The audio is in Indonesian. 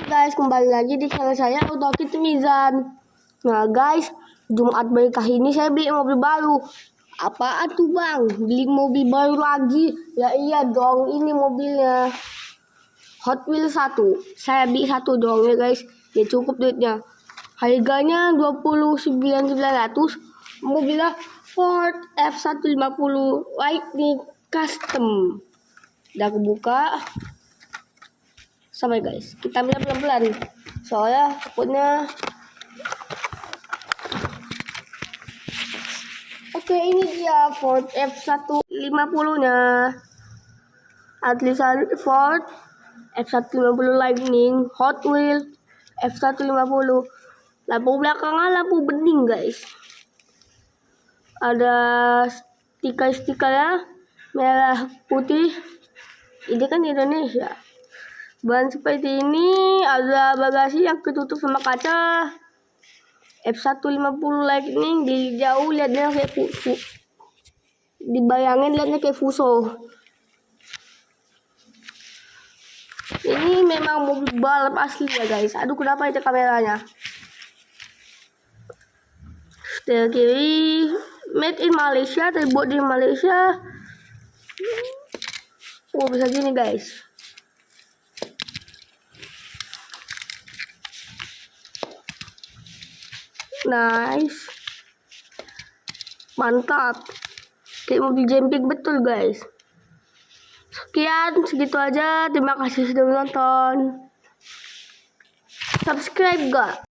Guys, kembali lagi di channel saya Autokit Mizan. Nah guys, Jumat berkah ini saya beli mobil baru. Apaan tuh bang? Beli mobil baru lagi? Ya iya dong, ini mobilnya Hot Wheels 1. Saya beli satu dong ya guys. Ya cukup duitnya. Harganya 29.900. Mobilnya Ford F150 Lightning Custom. Udah aku buka. Sampai guys, kita ambil pelan-pelan soalnya takutnya. Oke, ini dia Ford F150 nya. Tulisan Ford F150 Lightning Hot Wheels F150. Lampu belakangnya lampu bening guys. Ada stiker-stikernya merah putih. Ini kan Indonesia. Ban seperti ini, ada bagasi yang ketutup sama kaca. F150 Lightning di jauh lihatnya kayak fuso. Dibayangin lihatnya kayak fuso. Ini memang mobil balap asli ya guys. Aduh kenapa itu kameranya? Setir kiri made in Malaysia, terbuat di Malaysia. Oh bisa gini guys. Nice, mantap, kayak mobil jemping betul guys. Sekian, segitu aja. Terima kasih sudah menonton. Subscribe gak?